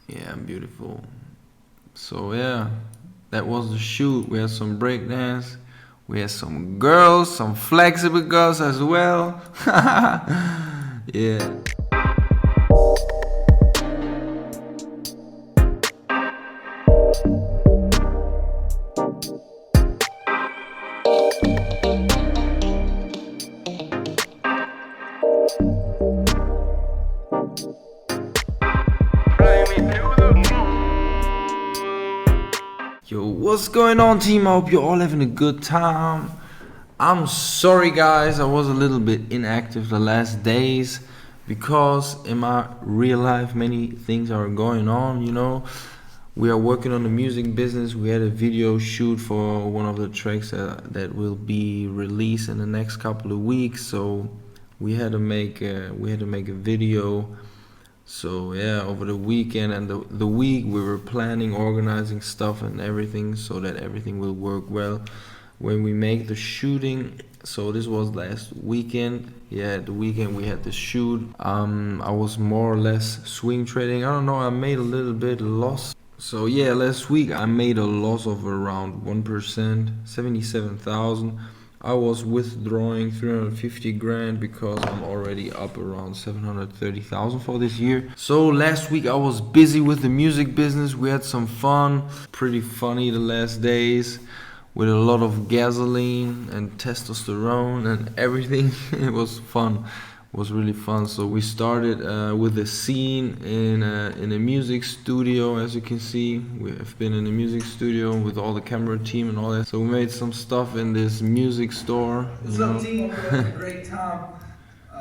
Yeah, beautiful. So yeah, that was the shoot. We had some breakdance. We had some girls, some flexible girls as well. Yeah. Yo, what's going on, team? I hope you're all having a good time. I'm sorry, guys, I was a little bit inactive the last days because in my real life many things are going on, you know. We are working on the music business. We had a video shoot for one of the tracks that will be released in the next couple of weeks, so we had to make a video. So yeah, over the weekend and the week we were planning, organizing stuff and everything so that everything will work well when we make the shooting. So this was last weekend. Yeah, the weekend we had the shoot. I was more or less swing trading. I don't know, I made a little bit loss. So yeah, last week I made a loss of around 1%, 77,000. I was withdrawing 350 grand because I'm already up around 730,000 for this year. So last week I was busy with the music business. We had some fun, pretty funny the last days, with a lot of gasoline and testosterone and everything. It was fun. It was really fun. So we started with a scene in a music studio. As you can see, we have been in a music studio with all the camera team and all that. So we made some stuff in this music store. What's up, team? Hope you're having a great time.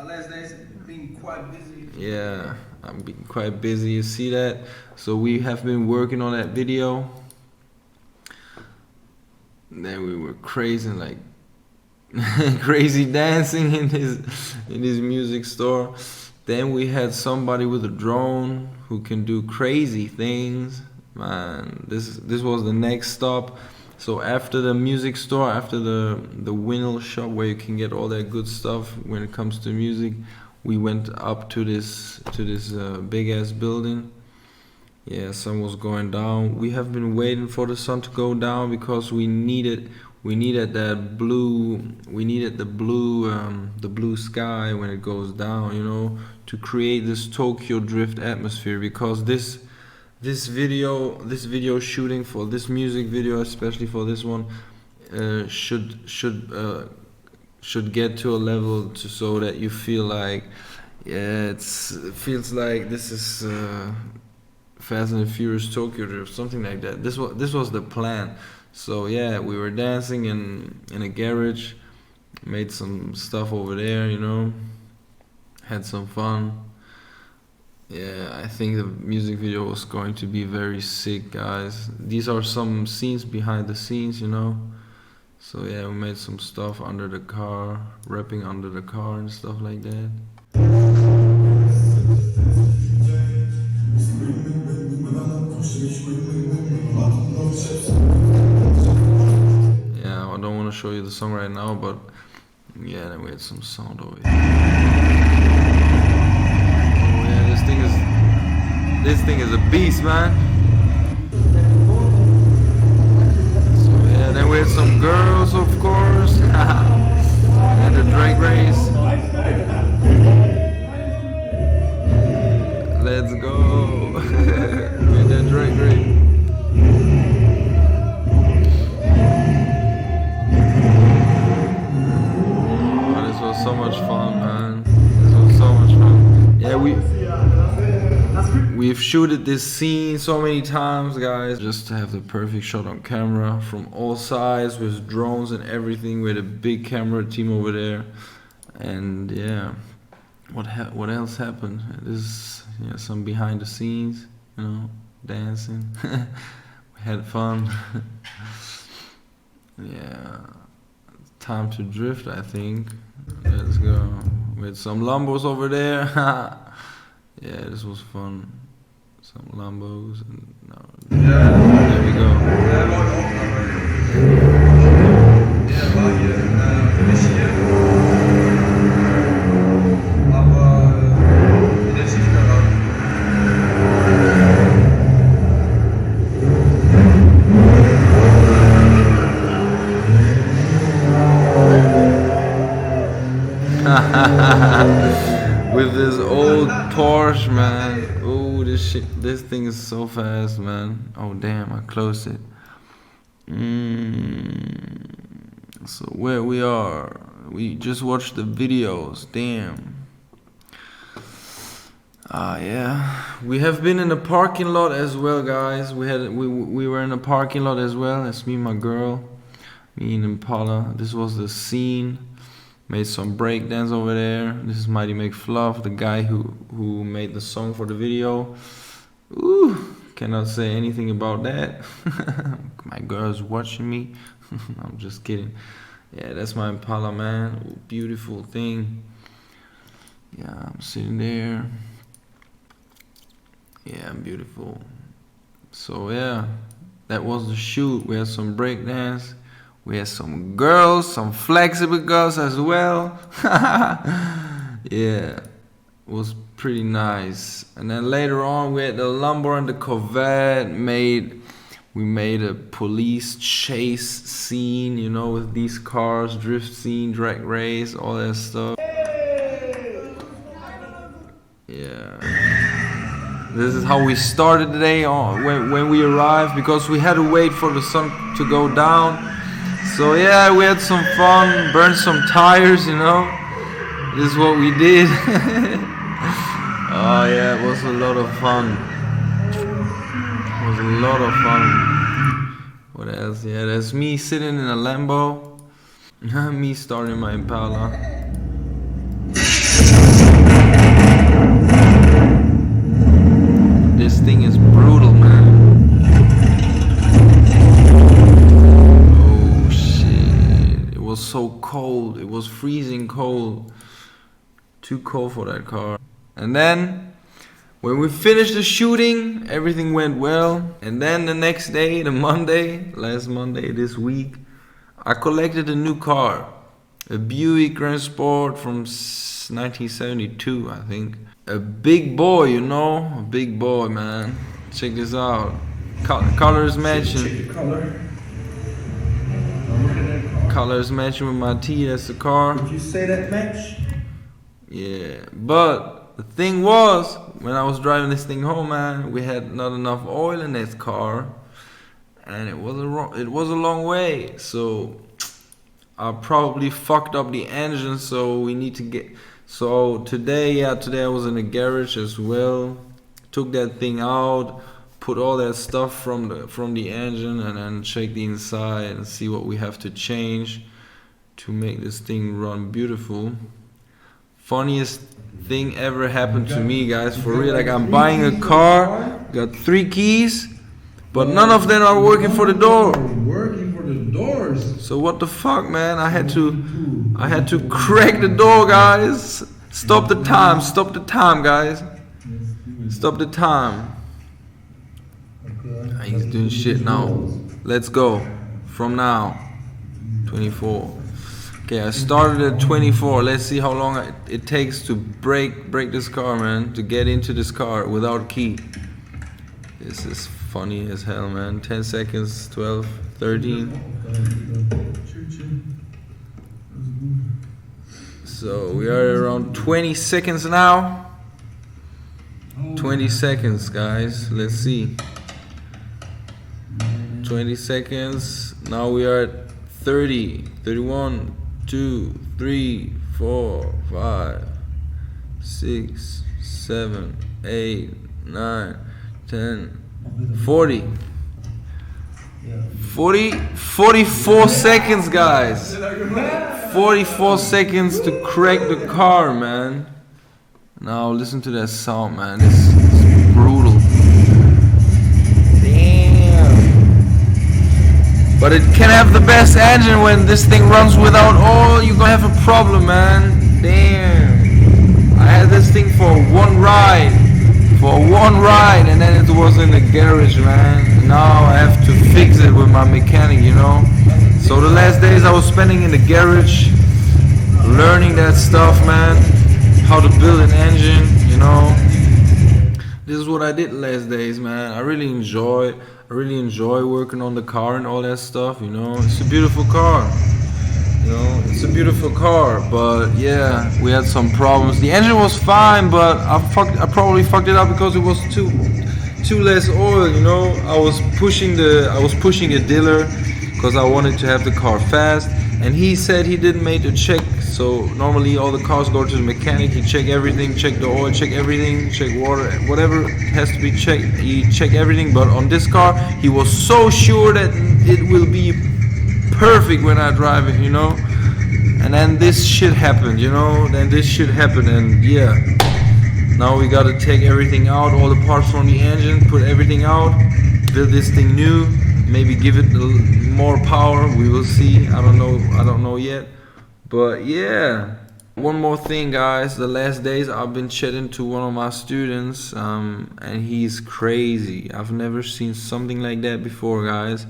Last days being quite busy. Yeah, I'm being quite busy. You see that? So we have been working on that video. Then we were crazy, like crazy dancing in this music store. Then we had somebody with a drone who can do crazy things. Man, this was the next stop. So after the music store, after the vinyl shop where you can get all that good stuff when it comes to music, we went up to this big ass building. Yeah, sun was going down. We have been waiting for the sun to go down because we needed that blue. We needed the blue sky when it goes down, you know, to create this Tokyo drift atmosphere. Because this video shooting for this music video, especially for this one, should get to a level so that you feel like, yeah, it feels like this is Fast and Furious Tokyo Drift, something like that. This was the plan. So yeah, we were dancing in a garage, made some stuff over there, you know, had some fun. Yeah, I think the music video was going to be very sick, guys. These are some scenes behind the scenes, you know. So yeah, we made some stuff under the car, rapping under the car and stuff like that. Yeah, I don't want to show you the song right now, but yeah, then we had some sound over here. Oh yeah, this thing is a beast, man. So yeah, then we had some girls, of course, and the drag race. Let's go. With the drag race. So much fun, man. This was so much fun. Yeah, we've shooted this scene so many times, guys, just to have the perfect shot on camera from all sides with drones and everything. We had a big camera team over there, and yeah, what else happened? This, yeah, some behind the scenes, you know, dancing. We had fun. Yeah, time to drift, I think. Let's go. With some Lambos over there. Yeah, this was fun. Some Lambos. And no, there we go. Oh, this thing is so fast, man. Oh damn, I closed it. So where we are, we just watched the videos. Damn. Yeah, we have been in the parking lot as well, guys. We were in the parking lot as well. That's me and my girl, me and Impala. This was the scene. Made some breakdance over there. This is Mighty McFluff, the guy who made the song for the video. Ooh, cannot say anything about that. My girl's watching me. I'm just kidding. Yeah, that's my Impala, man. Ooh, beautiful thing. Yeah, I'm sitting there. Yeah, beautiful. So yeah, that was the shoot. We had some breakdance. We had some girls, some flexible girls as well. Yeah, it was pretty nice. And then later on, we had the Lumber and the Corvette. We made a police chase scene, you know, with these cars, drift scene, drag race, all that stuff. Yeah. This is how we started the day when we arrived, because we had to wait for the sun to go down. So yeah, we had some fun, burned some tires, you know. This is what we did. Oh yeah, it was a lot of fun. It was a lot of fun. What else? Yeah, that's me sitting in a Lambo. Me starting my Impala. This thing is brutal, man. Oh shit. It was so cold. It was freezing cold. Too cold for that car. And then when we finished the shooting, everything went well. And then the next day, last Monday this week, I collected a new car. A Buick Grand Sport from 1972, I think. A big boy, you know, a big boy, man. Check this out. Color is matching. Color is matching with my tee. That's the car. Would you say that match? Yeah, but the thing was, when I was driving this thing home, man, we had not enough oil in this car, and it was a long way. So I probably fucked up the engine. So we need to get. So today I was in the garage as well. Took that thing out, put all that stuff from the engine, and then check the inside and see what we have to change to make this thing run beautiful. Funniest thing ever happened to me, guys, for real. Like, I'm buying a car, got 3 keys, but none of them are working for the door. Working for the doors. So what the fuck, man? I had to crack the door, guys. Stop the time, guys. Stop the time. He's doing shit now. Let's go. From now. 24. Okay, I started at 24. Let's see how long it takes to break this car, man. To get into this car without key. This is funny as hell, man. 10 seconds, 12, 13. So we are around 20 seconds now. 20 seconds, guys. Let's see. 20 seconds. Now we are at 30, 31, 2, 3, 4, 5, 6, 7, 8, 9, 10, 40. 44 seconds, guys. 44 seconds to crack the car, man. Now listen to that sound, man. It's brutal. Damn. But it can have the best engine. When this thing runs without oil, you're gonna have a problem, man. Damn. I had this thing for one ride, and then it was in the garage, man. Now I have to fix it with my mechanic, you know. So the last days I was spending in the garage, learning that stuff, man. How to build an engine, you know. This is what I did the last days, man. I really enjoy working on the car and all that stuff, you know. It's a beautiful car. You know, it's a beautiful car, but yeah, we had some problems. The engine was fine, but I probably fucked it up because it was too less oil. You know, I was pushing a diller because I wanted to have the car fast, and he said he didn't make a check. So normally all the cars go to the mechanic. He check everything, check the oil, check everything, check water, whatever has to be checked. He check everything. But on this car, he was so sure that it will be perfect when I drive it, you know. And then this shit happened, you know. Then this shit happened, and yeah. Now we gotta take everything out, all the parts from the engine, put everything out, build this thing new, maybe give it more power. We will see. I don't know yet. But yeah. One more thing, guys. The last days I've been chatting to one of my students, and he's crazy. I've never seen something like that before, guys.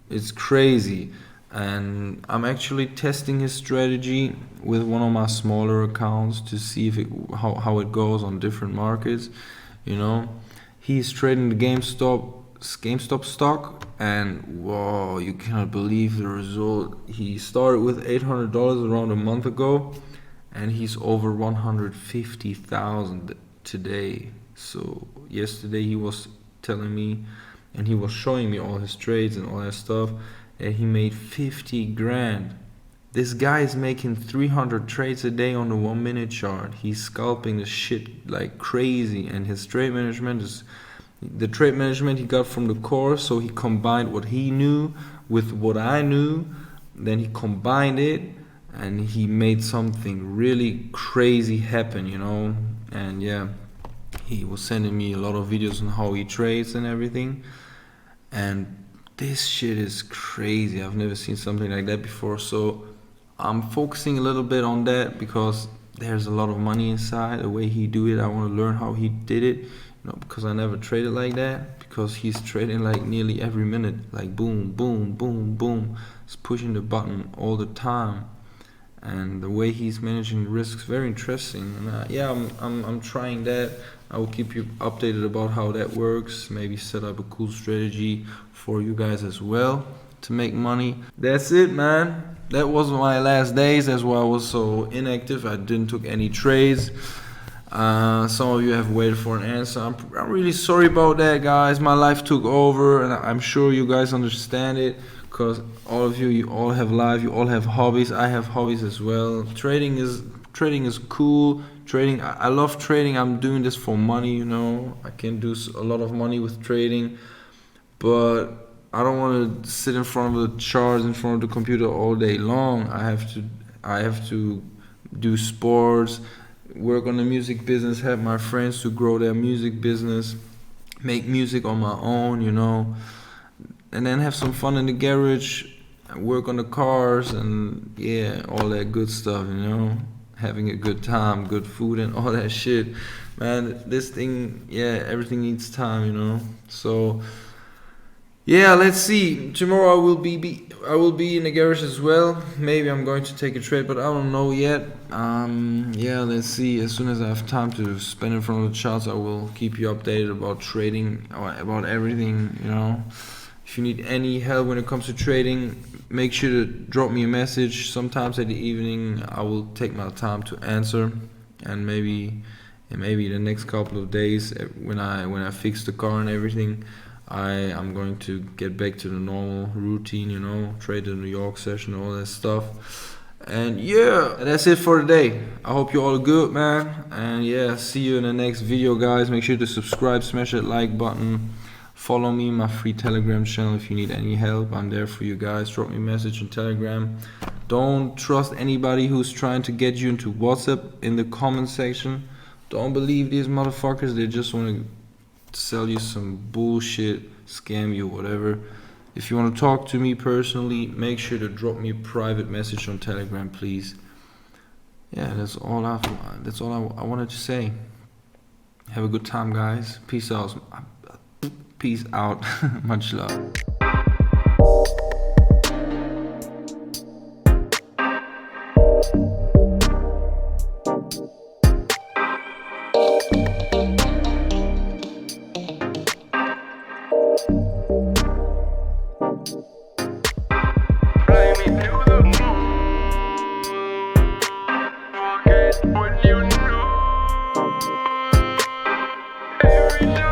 It's crazy. And I'm actually testing his strategy with one of my smaller accounts to see if how it goes on different markets. You know, he's trading the GameStop stock, and whoa, you cannot believe the result. He started with $800 around a month ago, and he's over 150,000 today. So yesterday he was telling me, and he was showing me all his trades and all that stuff, and he made 50 grand. This guy is making 300 trades a day on the 1 minute chart. He's scalping the shit like crazy, and his trade management is the trade management he got from the course. So he combined what he knew with what I knew, then he combined it, and he made something really crazy happen, you know. And yeah, he was sending me a lot of videos on how he trades and everything, and this shit is crazy. I've never seen something like that before. So I'm focusing a little bit on that because there's a lot of money inside the way he do it. I want to learn how he did it, you know, because I never traded like that. Because he's trading like nearly every minute, like boom, boom, boom, boom. He's pushing the button all the time, and the way he's managing the risks, very interesting. And yeah, I'm trying that. I will keep you updated about how that works. Maybe set up a cool strategy for you guys as well to make money. That's it, man. That was my last days. That's why I was so inactive. I didn't took any trades. Some of you have waited for an answer. I'm really sorry about that, guys. My life took over, and I'm sure you guys understand it, because all of you all have life, you all have hobbies. I have hobbies as well. Trading is cool. Trading, I love trading. I'm doing this for money, you know. I can do a lot of money with trading, but I don't want to sit in front of the charts, in front of the computer all day long. I have to do sports, work on the music business, help my friends to grow their music business, make music on my own, you know, and then have some fun in the garage, work on the cars, and yeah, all that good stuff, you know. Having a good time, good food, and all that shit, man. This thing, yeah, everything needs time, you know. So yeah, let's see. Tomorrow I will be in the garage as well. Maybe I'm going to take a trade, but I don't know yet. Yeah, let's see. As soon as I have time to spend in front of the charts, I will keep you updated about trading, or about everything, you know. If you need any help when it comes to trading, make sure to drop me a message. Sometimes at the evening I will take my time to answer, and maybe the next couple of days when I fix the car and everything, I'm going to get back to the normal routine, you know, trade the New York session, all that stuff. And yeah, that's it for today. I hope you all are good, man. And yeah, see you in the next video, guys. Make sure to subscribe, smash that like button. Follow me in my free Telegram channel if you need any help. I'm there for you guys. Drop me a message on Telegram. Don't trust anybody who's trying to get you into WhatsApp in the comment section. Don't believe these motherfuckers. They just want to sell you some bullshit, scam you, whatever. If you want to talk to me personally, make sure to drop me a private message on Telegram, please. Yeah, that's all I wanted to say. Have a good time, guys. Peace out. Peace out. Much love. Fly me through the moon. guys.